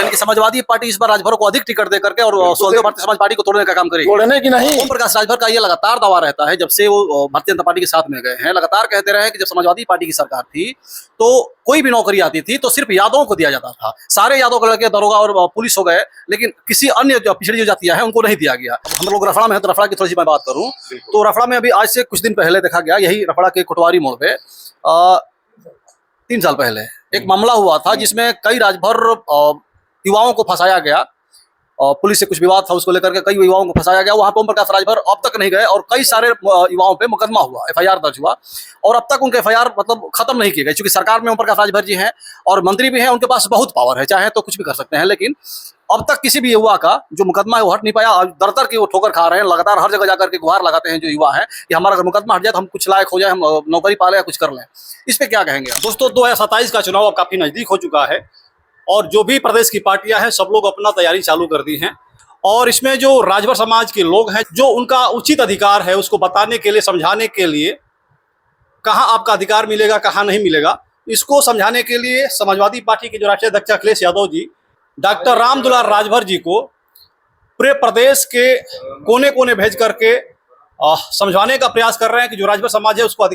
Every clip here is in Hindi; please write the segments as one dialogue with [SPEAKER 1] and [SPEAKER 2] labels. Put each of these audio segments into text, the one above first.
[SPEAKER 1] यानी कि समाजवादी पार्टी इस बार राजभर को अधिक टिकट दे करके और स्वदेव भारतीय समाज पार्टी को तोड़ने का काम करेगी।
[SPEAKER 2] तोड़ने की नहीं,
[SPEAKER 1] ओम प्रकाश राजभर का ये लगातार दावा रहता है, जब से वो भारतीय जनता पार्टी के साथ में गए हैं, लगातार कहते रहे कि जब समाजवादी पार्टी की सरकार थी तो कोई भी नौकरी आती थी तो सिर्फ यादवों को दिया जाता था, सारे यादव के लड़के दरोगा और पुलिस हो गए, लेकिन किसी अन्य जो पिछड़ी जो जातियां हैं उनको नहीं दिया गया। हम लोग रफड़ा में है तो रफड़ा की थोड़ी सी मैं बात करूं तो रफड़ा में अभी आज से कुछ दिन पहले देखा गया, यही रफड़ा के कोटवारी मोड़ पे 3 साल पहले एक मामला हुआ था जिसमें कई राजभर युवाओं को फंसाया गया, पुलिस से कुछ विवाद था उसको लेकर के कई युवाओं को फंसाया गया। वहां पे ओम प्रकाश राजभर अब तक नहीं गए और कई सारे युवाओं पे मुकदमा हुआ, एफआईआर दर्ज हुआ और अब तक उनके एफआईआर मतलब खत्म नहीं किए गए, क्योंकि सरकार में ओम प्रकाश राजभर जी हैं और मंत्री भी हैं, उनके पास बहुत पावर है, चाहे तो कुछ भी कर सकते हैं, लेकिन अब तक किसी भी युवा का जो मुकदमा है वो हट नहीं पाया। दरतर की वो ठोकर खा रहे हैं, लगातार हर जगह जाकर के गुहार लगाते हैं जो युवा है कि हमारा अगर मुकदमा हट जाए तो हम कुछ लायक हो जाए, हम नौकरी पा लें या कुछ कर लें। इस पे क्या कहेंगे दोस्तों? 2027 का चुनाव अब काफी नजदीक हो चुका है और जो भी प्रदेश की पार्टियां हैं सब लोग अपना तैयारी चालू कर दी हैं और इसमें जो राजभर समाज के लोग हैं जो उनका उचित अधिकार है उसको बताने के लिए, समझाने के लिए, कहाँ आपका अधिकार मिलेगा कहाँ नहीं मिलेगा, इसको समझाने के लिए समाजवादी पार्टी के जो राष्ट्रीय अध्यक्ष अखिलेश यादव जी डॉक्टर रामदुलार राजभर जी को पूरे प्रदेश के कोने कोने भेज करके समझाने का प्रयास कर रहे हैं कि जो राजभर समाज है उसको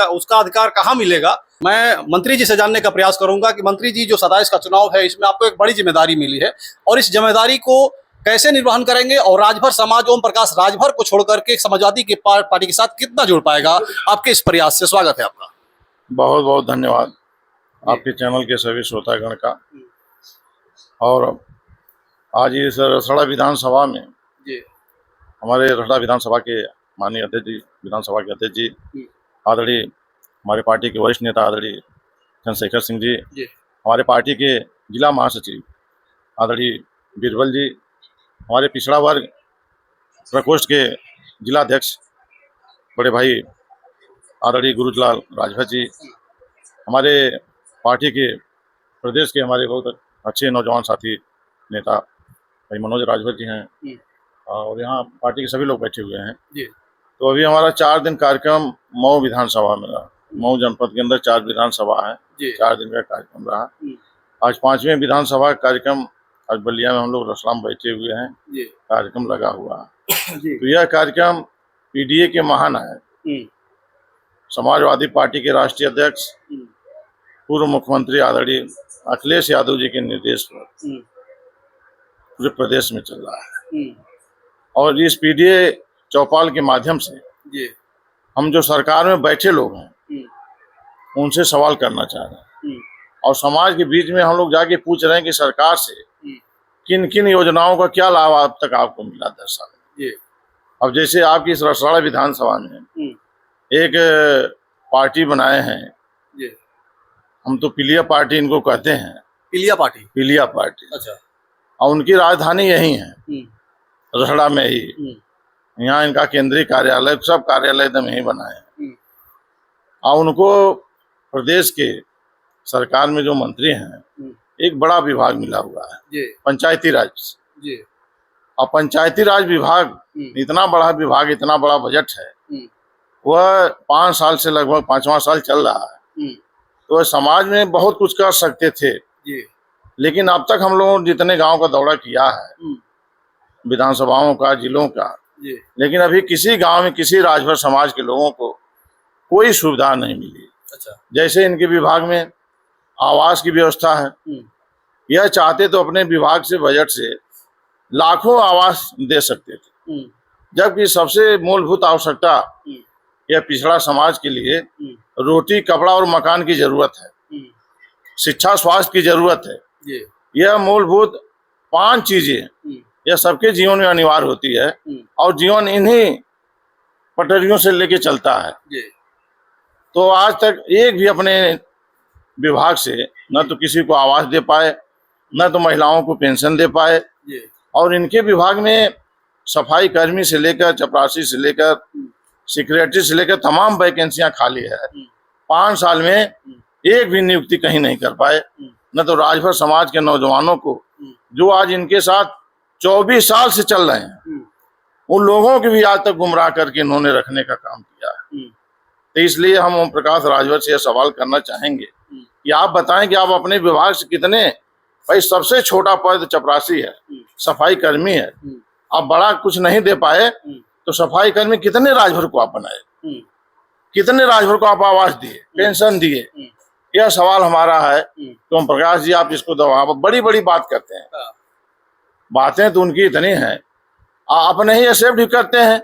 [SPEAKER 1] उसका अधिकार कहाँ मिलेगा। मैं मंत्री जी से जानने का प्रयास करूंगा कि मंत्री जी जो 27 का चुनाव है इसमें आपको एक बड़ी जिम्मेदारी मिली है और इस जिम्मेदारी को कैसे निर्वहन करेंगे और राजभर समाज ओम प्रकाश राजभर को छोड़ करके समाजवादी की पार्टी के साथ कितना जुड़ पाएगा। आपके इस प्रयास से स्वागत है आपका।
[SPEAKER 2] बहुत बहुत धन्यवाद आपके चैनल के सभी श्रोतागण का। और आज इस रसड़ा विधानसभा में हमारे रसड़ा विधानसभा के माननीय अध्यक्ष जी, विधानसभा के अध्यक्ष जी, आदरणीय हमारे पार्टी के वरिष्ठ नेता आदरणीय चंद्रशेखर सिंह जी, हमारे पार्टी के जिला महासचिव आदरणीय बीरबल जी, हमारे पिछड़ा वर्ग प्रकोष्ठ के जिला अध्यक्ष बड़े भाई आदरणीय गुरुजलाल राजभर जी, हमारे पार्टी के प्रदेश के हमारे बहुत अच्छे नौजवान साथी नेता भाई मनोज राजभर जी हैं और यहाँ पार्टी के सभी लोग बैठे हुए हैं। तो अभी हमारा 4 दिन कार्यक्रम मऊ विधानसभा में रहा। मऊ जनपद के अंदर 4 विधानसभा है, 4 दिन का कार्यक्रम रहा। आज 5वें विधानसभा कार्यक्रम आज बलिया में हम लोग रसड़ा में बैठे हुए हैं, कार्यक्रम लगा हुआ है। तो यह कार्यक्रम पीडीए के महानायक समाजवादी पार्टी के राष्ट्रीय अध्यक्ष पूर्व मुख्यमंत्री आदरणीय अखिलेश यादव जी के निर्देश पर पूरे प्रदेश में चल रहा है और इस पीडीए चौपाल के माध्यम से हम जो सरकार में बैठे लोग हैं उनसे सवाल करना चाह रहे हैं और समाज के बीच में हम लोग जाके पूछ रहे हैं कि सरकार से किन किन योजनाओं का क्या लाभ अब तक आपको मिला 10 साल में। अब जैसे आपकी इस रसड़ा विधानसभा में एक पार्टी बनाए हैं, हम तो पीलिया पार्टी इनको कहते हैं, पीलिया पार्टी। अच्छा। और उनकी राजधानी यही है रसड़ा में ही, यहाँ इनका केंद्रीय कार्यालय, सब कार्यालय एकदम यही बनाए हैं और उनको प्रदेश के सरकार में जो मंत्री हैं एक बड़ा विभाग मिला हुआ है पंचायती राज। और पंचायती राज विभाग इतना बड़ा विभाग, इतना बड़ा बजट है, वह 5 साल से लगभग 5वां साल चल रहा है। तो समाज में बहुत कुछ कर सकते थे, लेकिन अब तक हम लोगों ने जितने गांव का दौरा किया है विधानसभाओं का, जिलों का, लेकिन अभी किसी गांव में किसी राजभर समाज के लोगों को कोई सुविधा नहीं मिली। अच्छा। जैसे इनके विभाग में आवास की व्यवस्था है, यह चाहते तो अपने विभाग से बजट से लाखों आवास दे सकते थे, जबकि सबसे मूलभूत आवश्यकता यह पिछड़ा समाज के लिए रोटी, कपड़ा और मकान की जरूरत है, शिक्षा, स्वास्थ्य की जरूरत है। यह मूलभूत 5 चीजें यह सबके जीवन में अनिवार्य होती है और जीवन इन्हीं पटरियों से लेके चलता है। तो आज तक एक भी अपने विभाग से न तो किसी को आवास दे पाए, न तो महिलाओं को पेंशन दे पाए। और इनके विभाग में सफाई कर्मी से लेकर, चपरासी से लेकर, सेक्रेटरी से लेकर तमाम वैकेंसियां खाली है। 5 साल में एक भी नियुक्ति कहीं नहीं कर पाए। न तो राजभर समाज के नौजवानों को जो आज इनके साथ 24 साल से चल रहे हैं, उन लोगों की भी आज तक गुमराह करके इन्होंने रखने का काम किया है। तो इसलिए हम ओम प्रकाश राजभर से यह सवाल करना चाहेंगे कि आप बताएं कि आप अपने विभाग से कितने भाई सबसे छोटा पद चपरासी है, सफाई कर्मी है। आप बड़ा कुछ नहीं दे पाए तो सफाई कर्मी कितने राजभर को आप बनाए, कितने राजभर को आप आवास दिए, पेंशन दिए? यह सवाल हमारा है कि ओम प्रकाश जी आप इसको दबा बड़ी बड़ी बात करते हैं। बातें तो उनकी इतनी हैं, अपने ही एक्सेप्ट भी करते हैं।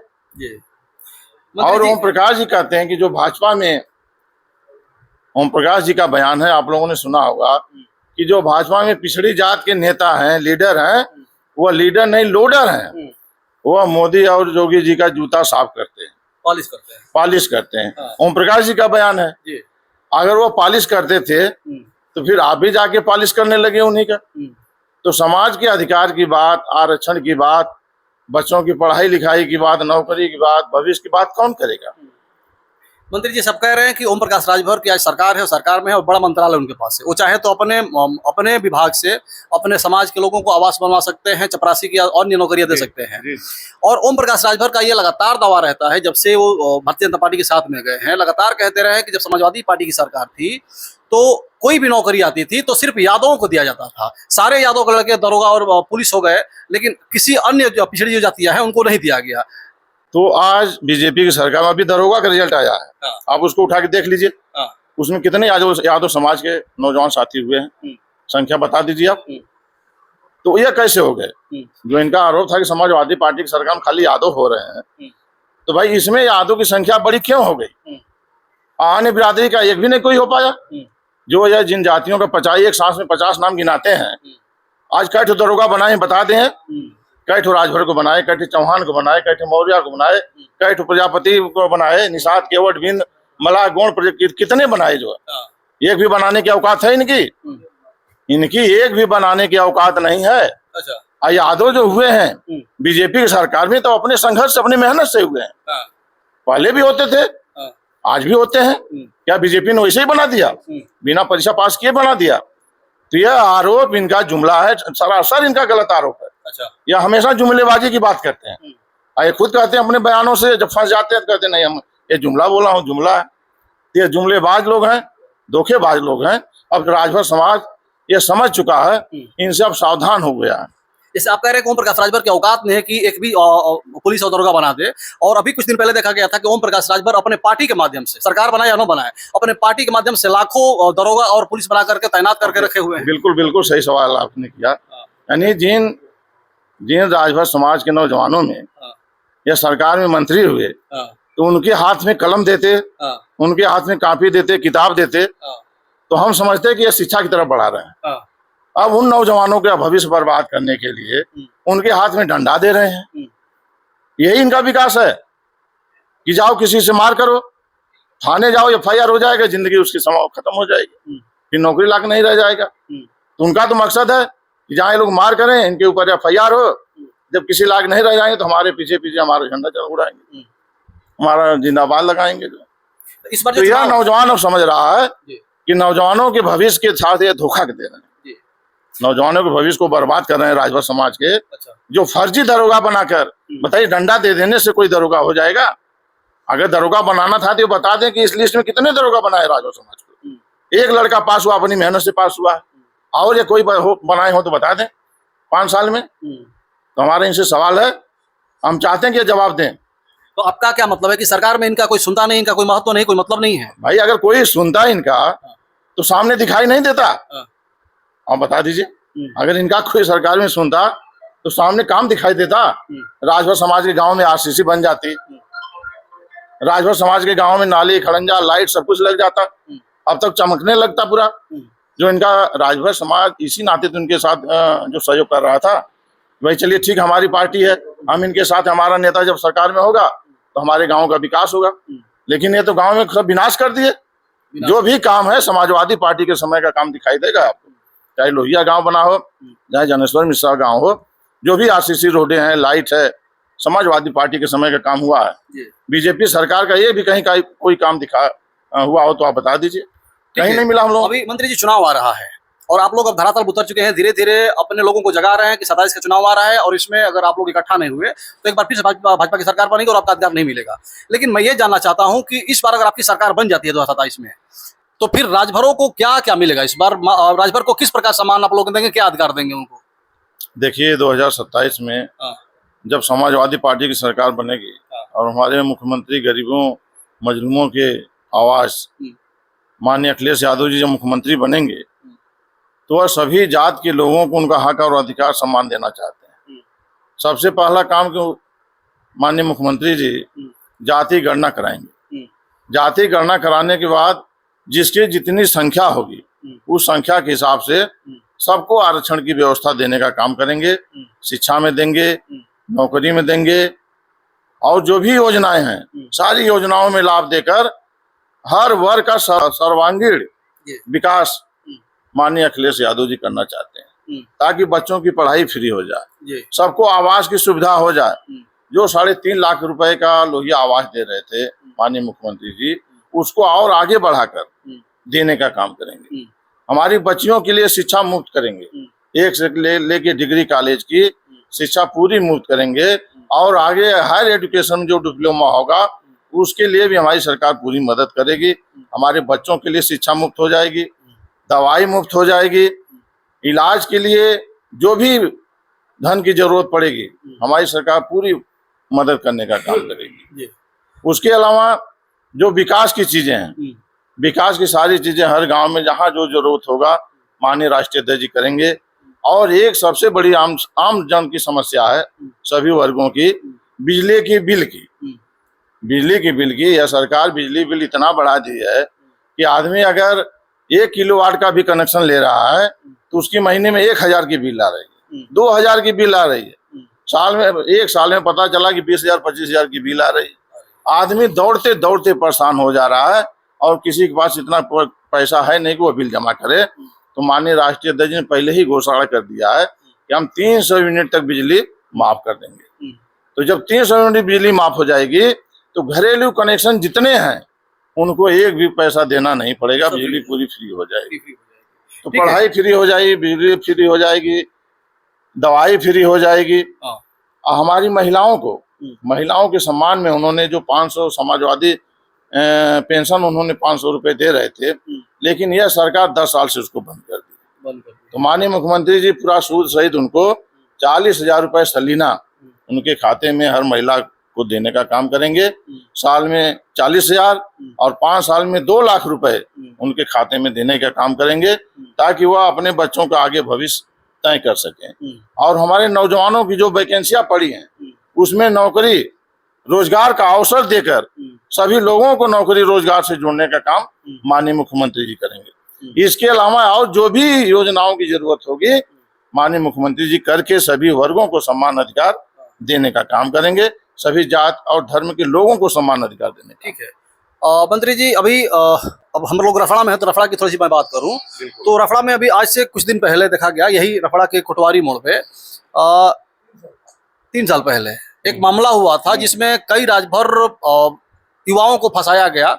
[SPEAKER 2] और ओम प्रकाश जी कहते हैं कि जो भाजपा में ओम प्रकाश जी का बयान है, आप लोगों ने सुना होगा कि जो भाजपा में पिछड़ी जात के नेता हैं, लीडर हैं, वो लीडर नहीं लोडर हैं। वो मोदी और योगी जी का जूता साफ करते हैं, पॉलिश करते हैं। ओम प्रकाश जी का बयान है, अगर वो पॉलिश करते थे तो फिर आप भी जाके पॉलिश करने लगे उन्हीं का। तो समाज के अधिकार की बात, आरक्षण की बात, बच्चों की पढ़ाई लिखाई की बात, नौकरी की बात, भविष्य की बात कौन करेगा?
[SPEAKER 1] मंत्री जी सब कह रहे हैं कि ओम प्रकाश राजभर की आज सरकार है और सरकार में है और बड़ा मंत्रालय उनके पास है, वो चाहे तो अपने विभाग से अपने समाज के लोगों को आवास बनवा सकते हैं, चपरासी की और अन्य नौकरियां दे सकते हैं। और ओम प्रकाश राजभर का ये लगातार दावा रहता है, जब से वो भारतीय जनता पार्टी के साथ में गए हैं, लगातार कहते रहे कि जब समाजवादी पार्टी की सरकार थी तो कोई भी नौकरी आती थी तो सिर्फ यादवों को दिया जाता था। सारे यादव के लड़के दरोगा और पुलिस हो गए, लेकिन किसी अन्य जो पिछड़ी जो जातियां हैं उनको नहीं दिया गया।
[SPEAKER 2] तो आज बीजेपी की सरकार में अभी दरोगा का रिजल्ट आया है, आप उसको उठा के देख लीजिए, उसमें कितने यादव समाज के नौजवान साथी हुए हैं, संख्या बता दीजिए आप। तो ये कैसे हो गए? जो इनका आरोप था कि समाजवादी पार्टी की सरकार में खाली यादव हो रहे हैं, तो भाई इसमें यादव की संख्या बड़ी क्यों हो गई? आने बिरादरी का एक भी नहीं कोई हो पाया। जो यह जिन जातियों का 50 एक सांस में 50 नाम गिनाते हैं, आज कई ठो दरोगा बनाए बता दें, कई ठो राजभर को बनाए, कई ठो चौहान को बनाए, कई ठो मौर्य को बनाए, कई ठो प्रजापति को बनाए, निषाद केवट बिंद मला गौण कितने बनाए? जो एक भी बनाने की औकात है इनकी? इनकी एक भी बनाने की औकात नहीं है। अच्छा। यादव जो हुए हैं बीजेपी की सरकार में तो अपने संघर्ष अपनी मेहनत से हुए हैं, पहले भी होते थे, आज भी होते हैं। क्या बीजेपी ने वैसे ही बना दिया, बिना परीक्षा पास किए बना दिया? तो यह आरोप इनका जुमला है, सरासर इनका गलत आरोप है। अच्छा। यह हमेशा जुमलेबाजी की बात करते हैं, ये खुद कहते हैं अपने बयानों से, जब फंस जाते हैं तो कहते नहीं हम ये जुमला बोला हूँ, जुमला है। ये जुमलेबाज लोग हैं, धोखेबाज लोग हैं। अब राजभर समाज ये समझ चुका है, इनसे अब सावधान हो गया है।
[SPEAKER 1] जैसे आप कह रहे हैं कि ओम प्रकाश राजभर की औकात नहीं है कि एक भी पुलिस और दरोगा बना दे, और अभी कुछ दिन पहले देखा गया था कि ओम प्रकाश राजभर अपने पार्टी के माध्यम से, सरकार बनाए या न बनाए, अपने पार्टी के माध्यम से लाखों दरोगा और पुलिस बना करके तैनात करके रखे हुए हैं।
[SPEAKER 2] बिल्कुल बिल्कुल सही सवाल आपने किया। यानी जिन राजभर समाज के नौजवानों में या सरकार में मंत्री हुए तो उनके हाथ में कलम देते, उनके हाथ में कॉपी देते, किताब देते, तो हम समझते कि ये शिक्षा की तरफ बढ़ा रहे हैं। अब उन नौजवानों का भविष्य बर्बाद करने के लिए उनके हाथ में डंडा दे रहे हैं। यही इनका विकास है कि जाओ किसी से मार करो, थाने जाओ, FIR हो जाएगा, जिंदगी उसकी खत्म हो जाएगी, फिर नौकरी लायक नहीं रह जाएगा। तो उनका तो मकसद है कि जहाँ ये लोग मार करें, इनके ऊपर FIR हो, जब किसी लायक नहीं रह जाएंगे तो हमारे पीछे पीछे हमारा झंडा चल उड़ाएंगे, हमारा जिंदाबाद लगाएंगे।
[SPEAKER 1] इस बार
[SPEAKER 2] तो यह नौजवान अब समझ रहा है कि नौजवानों के भविष्य के साथ ये धोखा दे रहे हैं, नौजवानों के भविष्य को बर्बाद कर रहे हैं राजभर समाज के। अच्छा। जो फर्जी दरोगा बनाकर, बताइए डंडा दे देने से कोई दरोगा हो जाएगा? अगर दरोगा बनाना था तो बता दें कि इस लिस्ट में कितने दरोगा बनाए राजभर समाज को। एक लड़का पास हुआ, अपनी मेहनत से पास हुआ, और ये कोई बनाए हो तो बता दें 5 साल में। तो हमारे इनसे सवाल है, हम चाहते हैं कि जवाब दें।
[SPEAKER 1] तो आपका क्या मतलब है कि सरकार में इनका कोई सुनता नहीं, इनका कोई महत्व नहीं, कोई मतलब नहीं है?
[SPEAKER 2] भाई अगर कोई सुनता इनका तो सामने दिखाई नहीं देता? आप बता दीजिए, अगर इनका कोई सरकार में सुनता तो सामने काम दिखाई देता। राजभर समाज के गांव में RCC बन जाती, राजभर समाज के गांव में नाली, खड़ंजा, लाइट सब कुछ लग जाता, अब तक चमकने लगता पूरा। जो इनका राजभर समाज इसी नाते तो उनके साथ जो सहयोग कर रहा था, भाई चलिए ठीक हमारी पार्टी है, हम इनके साथ, हमारा नेता जब सरकार में होगा तो हमारे गांव का विकास होगा। लेकिन ये तो गांव में सब विनाश कर दिए। जो भी काम है समाजवादी पार्टी के समय का काम दिखाई देगा आपको, चाहे लोहिया गांव बना हो, चाहे जनेश्वर मिश्रा गांव हो, जो भी RCC रोडें हैं, लाइट है, समाजवादी पार्टी के समय का काम हुआ है। बीजेपी सरकार का ये भी कहीं कोई काम दिखा हुआ हो तो आप बता दीजिए, कहीं नहीं मिला हम लोग।
[SPEAKER 1] अभी मंत्री जी चुनाव आ रहा है और आप लोग अब धरातल उतर चुके हैं, धीरे धीरे अपने लोगों को जगा रहे हैं कि 27 का चुनाव आ रहा है और इसमें अगर आप लोग इकट्ठा नहीं हुए तो एक बार फिर से भाजपा की सरकार बनेगी और आपका अधिकार नहीं मिलेगा। लेकिन मैं ये जानना चाहता हूं कि इस बार अगर आपकी सरकार बन जाती है 2027 में, तो फिर राजभरों को क्या क्या मिलेगा इस बार? राजभर को किस प्रकार सम्मान आप लोग देंगे, क्या अधिकार देंगे उनको?
[SPEAKER 2] देखिए 2027 में
[SPEAKER 1] हाँ।
[SPEAKER 2] जब समाजवादी पार्टी की सरकार बनेगी और हमारे मुख्यमंत्री गरीबों मजलूमों के आवाज माननीय अखिलेश यादव जी जब मुख्यमंत्री बनेंगे तो वह सभी जात के लोगों को उनका हक और अधिकार सम्मान देना चाहते हैं। सबसे पहला काम कि माननीय मुख्यमंत्री जी जाति गणना कराएंगे। जाति गणना कराने के बाद जिसकी जितनी संख्या होगी उस संख्या के हिसाब से सबको आरक्षण की व्यवस्था देने का काम करेंगे। शिक्षा में देंगे, नौकरी में देंगे और जो भी योजनाएं हैं सारी योजनाओं में लाभ देकर हर वर्ग का सर्वांगीण विकास माननीय अखिलेश यादव जी करना चाहते हैं ताकि बच्चों की पढ़ाई फ्री हो जाए, सबको आवास की सुविधा हो जाए। जो 3.5 लाख रुपए का लोहिया आवास दे रहे थे माननीय मुख्यमंत्री जी, उसको और आगे बढ़ाकर देने का काम करेंगे। हमारी बच्चियों के लिए शिक्षा मुफ्त करेंगे, एक से लेके डिग्री कॉलेज की शिक्षा पूरी मुफ्त करेंगे और आगे हायर एजुकेशन जो डिप्लोमा होगा उसके लिए भी हमारी सरकार पूरी मदद करेगी। हमारे बच्चों के लिए शिक्षा मुफ्त हो जाएगी, दवाई मुफ्त हो जाएगी, इलाज के लिए जो भी धन की जरूरत पड़ेगी हमारी सरकार पूरी मदद करने का काम करेगी। उसके अलावा जो विकास की चीजें हैं, विकास की सारी चीजें हर गांव में जहां जो जरूरत होगा माननीय राष्ट्रीय अध्यक्ष जी करेंगे। और एक सबसे बड़ी आम जन की समस्या है सभी वर्गों की, बिजली की बिल की। बिजली की बिल की यह सरकार बिजली बिल इतना बढ़ा दी है कि आदमी अगर 1 किलोवाट का भी कनेक्शन ले रहा है तो उसकी महीने में 1000 की बिल आ रही है, 2000 की बिल आ रही है। एक साल में पता चला कि 20,000 25,000 की बिल आ रही है। आदमी दौड़ते दौड़ते परेशान हो जा रहा है और किसी के पास इतना पैसा है नहीं कि वो बिल जमा करे। तो माननीय राष्ट्रीय अध्यक्ष ने पहले ही घोषणा कर दिया है कि हम 300 यूनिट तक बिजली माफ कर देंगे। तो जब 300 यूनिट बिजली माफ हो जाएगी तो घरेलू कनेक्शन जितने हैं उनको एक भी पैसा देना नहीं पड़ेगा, बिजली पूरी फ्री हो जाएगी। तो पढ़ाई फ्री हो जाएगी, बिजली फ्री हो जाएगी, दवाई फ्री हो जाएगी। हमारी महिलाओं के सम्मान में उन्होंने जो 500 समाजवादी पेंशन उन्होंने 500 रुपए दे रहे थे, लेकिन यह सरकार 10 साल से उसको बंद कर दी। तो माननीय मुख्यमंत्री जी पूरा सूद सहित उनको 40,000 रुपए सलीना उनके खाते में हर महिला को देने का काम करेंगे। साल में 40,000 और 5 साल में 2 लाख रुपए उनके खाते में देने का काम करेंगे ताकि वह अपने बच्चों का आगे भविष्य तय कर सकें। और हमारे नौजवानों की जो वैकेंसियां पड़ी हैं उसमें नौकरी रोजगार का अवसर देकर सभी लोगों को नौकरी रोजगार से जोड़ने का काम माननीय मुख्यमंत्री जी करेंगे। इसके अलावा और जो भी योजनाओं की जरूरत होगी माननीय मुख्यमंत्री जी करके सभी वर्गों को समान अधिकार देने का काम करेंगे, सभी जात और धर्म के लोगों को समान अधिकार देने का।
[SPEAKER 1] ठीक है मंत्री जी, अभी अब हम लोग रफड़ा में है तो रफड़ा की थोड़ी सी मैं बात करूं तो रफड़ा में अभी आज से कुछ दिन पहले देखा गया, यही रफड़ा के कोटवारी मोड़ पे 3 साल पहले एक मामला हुआ था जिसमें कई राजभर युवाओं को फंसाया गया।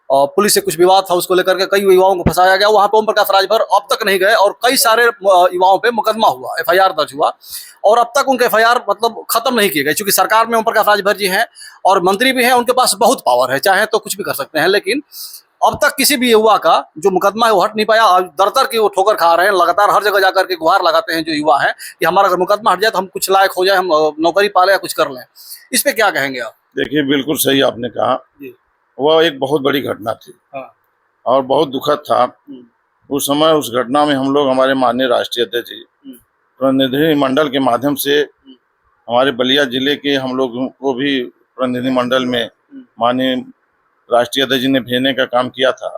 [SPEAKER 1] पुलिस से कुछ विवाद था, उसको लेकर के कई युवाओं को फंसाया गया। वहां पे ओम प्रकाश राजभर अब तक नहीं गए और कई सारे युवाओं पे मुकदमा हुआ, FIR दर्ज हुआ और अब तक उनके FIR मतलब खत्म नहीं किए गए। क्योंकि सरकार में ओम प्रकाश राजभर जी हैं और मंत्री भी हैं, उनके पास बहुत पावर है, चाहे तो कुछ भी कर सकते हैं। लेकिन अब तक किसी भी युवा का जो मुकदमा है वो हट नहीं पाया। दर की वो ठोकर खा रहे हैं, लगातार हर जगह जाकर के गुहार लगाते हैं जो युवा हैं कि हमारा अगर मुकदमा हट जाए तो हम कुछ लायक हो जाए, हम नौकरी पाले या कुछ कर लें। इस पे क्या कहेंगे आप?
[SPEAKER 2] देखिए बिल्कुल सही आपने कहा, वह एक बहुत बड़ी घटना थी और बहुत दुखद था। उस समय उस घटना में हम लोग हमारे माननीय राष्ट्रीय अध्यक्ष जी प्रतिनिधि मंडल के माध्यम से हमारे बलिया जिले के हम लोग को भी प्रतिनिधि मंडल में माननीय राष्ट्रीय अध्यक्ष जी ने भेजने का काम किया था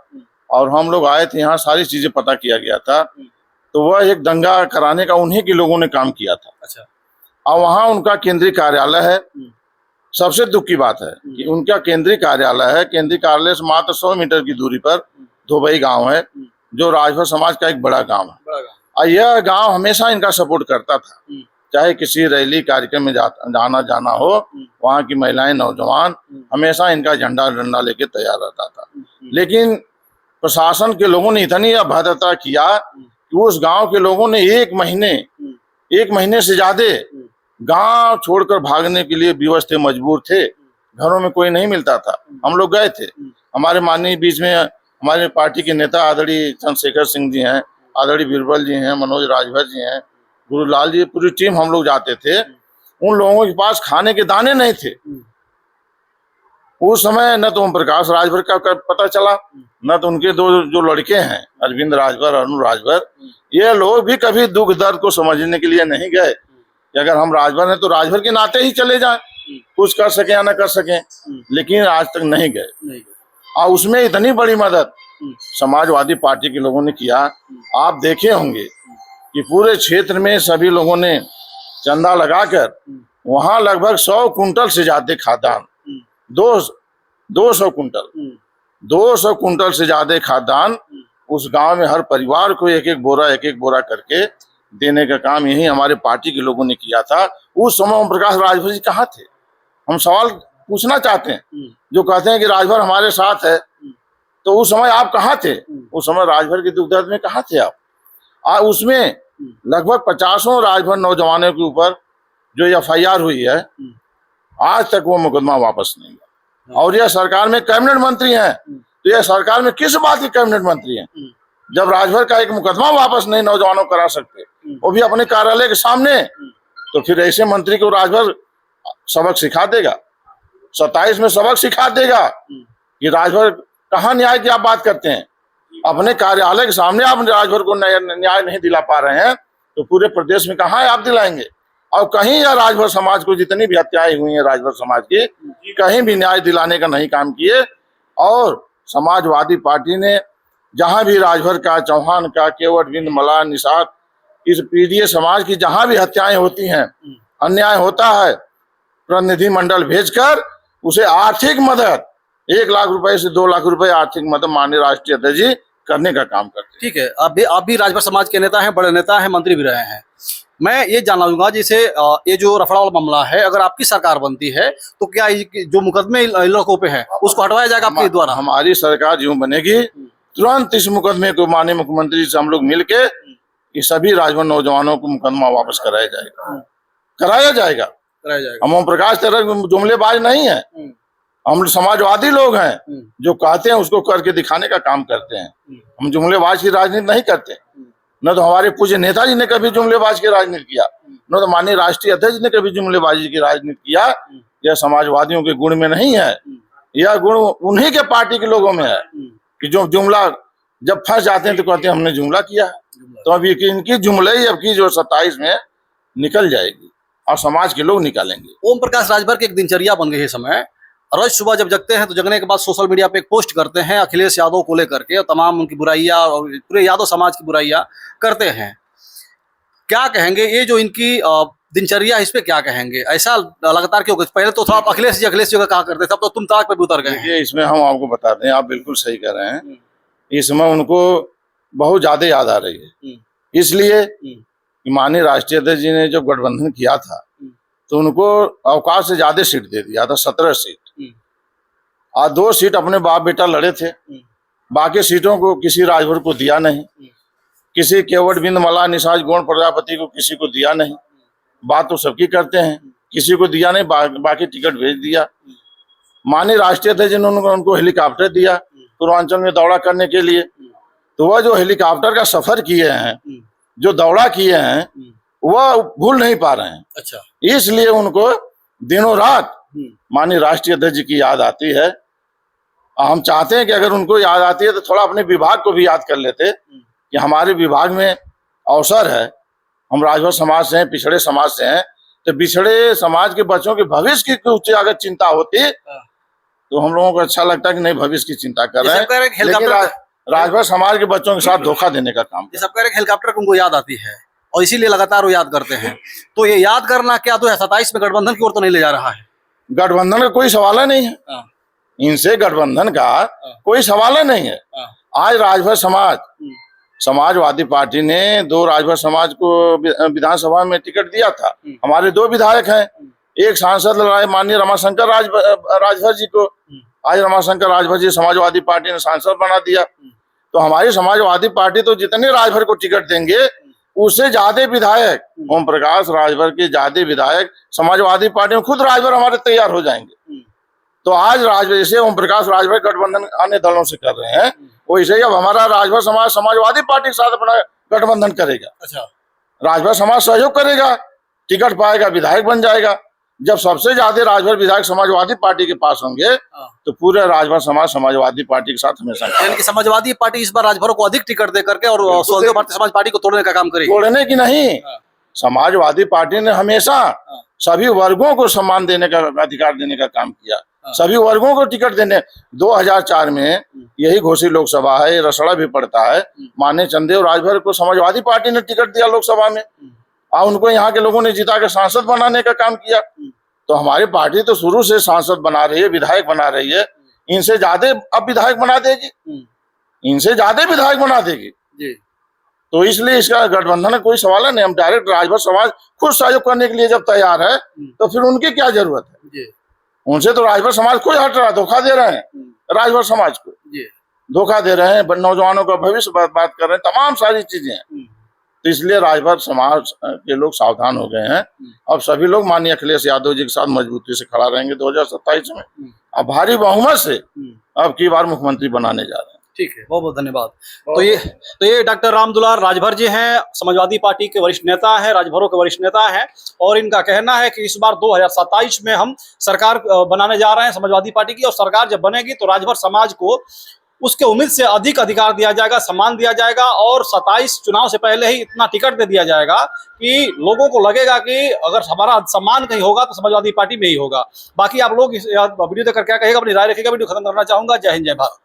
[SPEAKER 2] और हम लोग आए थे, यहाँ सारी चीजें पता किया गया था। तो वह एक दंगा कराने का उन्हीं के लोगों ने काम किया था।
[SPEAKER 1] अच्छा।
[SPEAKER 2] और वहाँ उनका केंद्रीय कार्यालय है। सबसे दुख की बात है कि उनका केंद्रीय कार्यालय है, केंद्रीय कार्यालय से मात्र 100 मीटर की दूरी पर धोबई गांव है जो राजभर समाज का एक बड़ा गांव है। और यह गांव हमेशा इनका सपोर्ट करता था, चाहे किसी रैली कार्यक्रम में जाना हो, वहाँ की महिलाएं नौजवान हमेशा इनका झंडा डंडा लेके तैयार रहता था। लेकिन प्रशासन के लोगों ने इतनी अभद्रता किया कि उस गांव के लोगों ने एक महीने से ज्यादा गांव छोड़कर भागने के लिए विवश थे, मजबूर थे। घरों में कोई नहीं मिलता था। हम लोग गए थे, हमारे माननीय बीच में हमारे पार्टी के नेता आदरणीय चंद्रशेखर सिंह जी हैं, आदरणीय बीरबल जी हैं, मनोज राजभर जी हैं, गुरुलाल जी, पूरी टीम हम लोग जाते थे। उन लोगों के पास खाने के दाने नहीं थे। उस समय न तो ओम प्रकाश राजभर का पता चला, न तो उनके दो जो लड़के हैं अरविंद राजभर, अरुण राजभर, ये लोग भी कभी दुख दर्द को समझने के लिए नहीं गए कि अगर हम राजभर हैं तो राजभर के नाते ही चले जाएं, कुछ कर सके या न कर सके, लेकिन आज तक नहीं गए। और उसमें इतनी बड़ी मदद समाजवादी पार्टी के लोगों ने किया। आप देखे होंगे कि पूरे क्षेत्र में सभी लोगों ने चंदा लगाकर वहां लगभग 100 कुंटल से ज्यादा खाद्यान्न, 200 कुंटल से ज्यादा खाद्यान्न उस गांव में हर परिवार को एक एक बोरा करके देने का काम यही हमारे पार्टी के लोगों ने किया था। उस समय ओम प्रकाश राजभर जी कहाँ थे? हम सवाल पूछना चाहते हैं। जो कहते हैं कि राजभर हमारे साथ है, तो उस समय आप कहाँ थे? उस समय राजभर के दुख दर्द में कहाँ थे आप? उसमें लगभग 50 राजभर नौजवानों के ऊपर जो FIR हुई है, आज तक वो मुकदमा वापस नहीं हुआ। और यह सरकार में कैबिनेट मंत्री हैं, तो यह सरकार में किस बात के कैबिनेट मंत्री हैं जब राजभर का एक मुकदमा वापस नहीं नौजवानों करा सकते, वो भी अपने कार्यालय के सामने? तो फिर ऐसे मंत्री को राजभर सबक सिखा देगा, 27 में सबक सिखा देगा कि राजभर कहाँ न्याय की आप बात करते हैं? अपने कार्यालय के सामने आप राजभर को न्याय नहीं दिला पा रहे हैं, तो पूरे प्रदेश में कहाँ आप दिलाएंगे? और कहीं या राजभर समाज को जितनी भी हत्याएं हुई हैं राजभर समाज की, कहीं भी न्याय दिलाने का नहीं काम किए। और समाजवादी पार्टी ने जहां भी राजभर का, चौहान का, केवट बिंद, मलाह, निषाद, इस पीड़ित समाज की जहां भी हत्याएं होती हैं, अन्याय होता है, प्रतिनिधि मंडल भेजकर उसे आर्थिक मदद 1 लाख रुपए से 2 लाख रुपए आर्थिक मदद माननीय राष्ट्रीय अध्यक्ष जी करने का काम करते हैं।
[SPEAKER 1] ठीक है, आप भी राजभर समाज के नेता हैं, बड़े नेता हैं, मंत्री भी रहे हैं। मैं ये जानना चाहूंगा, जैसे ये जो रफड़ा वाला मामला है, अगर आपकी सरकार बनती है तो क्या जो मुकदमे इन लड़कों पे है उसको हटवाया जाएगा आपके द्वारा?
[SPEAKER 2] हमारी सरकार जो बनेगी, तुरंत इस मुकदमे को माननीय मुख्यमंत्री से हम लोग मिलके ये सभी राजभर नौजवानों को मुकदमा वापस कराया जाएगा। हम ओम प्रकाश तरह जुमलेबाज नहीं है, हम समाजवादी लोग हैं, जो कहते हैं उसको करके दिखाने का काम करते हैं। हम जुमलेबाज की राजनीति नहीं करते। न तो हमारे पूज्य नेताजी ने कभी जुमलेबाज की राजनीति किया, न तो माननीय राष्ट्रीय अध्यक्ष ने कभी जुमलेबाजी की राजनीति किया। यह समाजवादियों के गुण में नहीं है, यह गुण उन्हीं के पार्टी के लोगों में है कि जो जुमला जब फंस जाते हैं तो कहते हैं हमने जुमला किया। तो अब इनकी जुमले ही अब की जो 27 में निकल जाएगी और समाज के लोग निकालेंगे।
[SPEAKER 1] ओम प्रकाश राजभर की एक दिनचर्या बन गई है समय, रोज सुबह जब जगते हैं तो जगने के बाद सोशल मीडिया पे एक पोस्ट करते हैं अखिलेश यादव को लेकर के, और तमाम उनकी बुराइयां और पूरे यादव समाज की बुराइयां करते हैं। क्या कहेंगे ये जो इनकी दिनचर्या, इस पे क्या कहेंगे? ऐसा लगातार क्यों? पहले तो था अखिलेश जी का कहा करते थे, अब तो तुम ताक पे भी उतर गए।
[SPEAKER 2] देखिए, इसमें हम आपको बताते हैं, आप बिल्कुल सही कह रहे हैं। इस समय उनको बहुत ज्यादा याद आ रही है, इसलिए माननीय राष्ट्रीय अध्यक्ष जी ने जब गठबंधन किया था तो उनको अवकाश से ज्यादा सीट दे दिया था, 17 सीट, और 2 सीट अपने बाप बेटा लड़े थे। बाकी सीटों को किसी राजभर को दिया नहीं, किसी केवट बिंद, मलाह, निषाद, गौड़ प्रजापति को किसी को दिया नहीं। बात तो सबकी करते हैं, किसी को दिया नहीं, बाकी टिकट भेज दिया। माननीय राष्ट्रीय अध्यक्ष ने उनको हेलीकॉप्टर दिया पूर्वांचल में दौरा करने के लिए। तो वह जो हेलीकॉप्टर का सफर किए हैं, जो दौरा किए हैं, वह भूल नहीं पा रहे हैं।
[SPEAKER 1] अच्छा,
[SPEAKER 2] इसलिए उनको दिनों रात माननीय राष्ट्रीय अध्यक्ष जी की याद आती है। हम चाहते हैं कि अगर उनको याद आती है तो थोड़ा अपने विभाग को भी याद कर लेते कि हमारे विभाग में अवसर है, हम राजभर समाज से हैं, पिछड़े समाज से हैं, तो पिछड़े समाज के बच्चों के भविष्य की कुछ अगर चिंता होती तो हम लोगों को अच्छा लगता है कि नहीं, भविष्य की चिंता कर रहे हैं, लेकिन राजभर समाज के बच्चों के साथ धोखा देने का काम।
[SPEAKER 1] ये सब कह रहे हैं हेलीकॉप्टर को उनको याद आती है और इसीलिए लगातार वो याद करते हैं। तो ये याद करना क्या 2027 में गठबंधन की ओर तो नहीं ले जा रहा है?
[SPEAKER 2] गठबंधन का कोई सवाल नहीं है, इनसे गठबंधन का कोई सवाल नहीं है। आज राजभर समाज, समाजवादी पार्टी ने 2 राजभर समाज को विधानसभा में टिकट दिया था। हमारे 2 विधायक हैं, एक सांसद लड़ाए माननीय रमाशंकर राजभर जी को, आज रमाशंकर राजभर जी समाजवादी पार्टी ने सांसद बना दिया। तो हमारी समाजवादी पार्टी तो जितने राजभर को टिकट देंगे उससे ज्यादा विधायक, ओम प्रकाश राजभर के ज्यादा विधायक समाजवादी पार्टी में खुद राजभर हमारे तैयार हो जाएंगे। तो आज राजभर, जैसे ओम प्रकाश राजभर गठबंधन अन्य दलों से कर रहे हैं, वैसे ही अब हमारा राजभर समाज समाजवादी पार्टी के साथ अपना गठबंधन करेगा।
[SPEAKER 1] अच्छा,
[SPEAKER 2] राजभर समाज सहयोग करेगा, टिकट पाएगा, विधायक बन जाएगा। जब सबसे ज्यादा राजभर विधायक समाजवादी पार्टी के पास होंगे तो पूरे राजभर समाज समाजवादी पार्टी के साथ हमेशा।
[SPEAKER 1] यानी कि समाजवादी पार्टी इस बार राजभरों को अधिक टिकट दे करके और स्वदेव भारतीय समाज पार्टी को तोड़ने का काम करेगी।
[SPEAKER 2] तोड़ने की नहीं, समाजवादी पार्टी ने हमेशा सभी वर्गों को सम्मान देने का, अधिकार देने का काम किया, सभी वर्गों को टिकट देने। 2004 में यही घोसी लोकसभा है, रसड़ा भी पड़ता है, माननीय चंदेव राजभर को समाजवादी पार्टी ने टिकट दिया लोकसभा में और उनको यहाँ के लोगों ने जिता के सांसद बनाने का काम किया। तो हमारी पार्टी तो शुरू से सांसद बना रही है, विधायक बना रही है, इनसे ज्यादा अब विधायक बना देगी, इनसे ज्यादा विधायक बना देगी
[SPEAKER 1] जी।
[SPEAKER 2] तो इसलिए इसका गठबंधन का कोई सवाल नहीं। हम डायरेक्ट राजभर समाज खुद सहयोग करने के लिए जब तैयार है तो फिर उनकी क्या जरूरत है
[SPEAKER 1] जी।
[SPEAKER 2] उनसे तो राजभर समाज कोई हट रहा, धोखा दे रहे हैं राजभर समाज को
[SPEAKER 1] जी।
[SPEAKER 2] धोखा दे रहे हैं, नौजवानों का भविष्य बर्बाद कर रहे हैं, तमाम सारी चीजें हैं। तो इसलिए राजभर समाज के लोग सावधान हो गए हैं। अब सभी लोग माननीय अखिलेश यादव जी के साथ मजबूती से खड़ा रहेंगे 2027 में। अब भारी बहुमत से अब की बार मुख्यमंत्री बनाने जा रहे हैं।
[SPEAKER 1] ठीक है, बहुत बहुत धन्यवाद। तो ये डॉक्टर रामदुलार राजभर जी हैं, समाजवादी पार्टी के वरिष्ठ नेता हैं, राजभरों के वरिष्ठ नेता हैं और इनका कहना है कि इस बार 2027 में हम सरकार बनाने जा रहे हैं समाजवादी पार्टी की, और सरकार जब बनेगी तो राजभर समाज को उसके उम्मीद से अधिक अधिकार दिया जाएगा, सम्मान दिया जाएगा और 27 चुनाव से पहले ही इतना टिकट दे दिया जाएगा कि लोगों को लगेगा कि अगर हमारा सम्मान कहीं होगा तो समाजवादी पार्टी में ही होगा। बाकी आप लोग इस वीडियो देखकर क्या कहेगा, अपनी राय रखिएगा। वीडियो खत्म करना चाहूंगा। जय हिंद, जय भारत।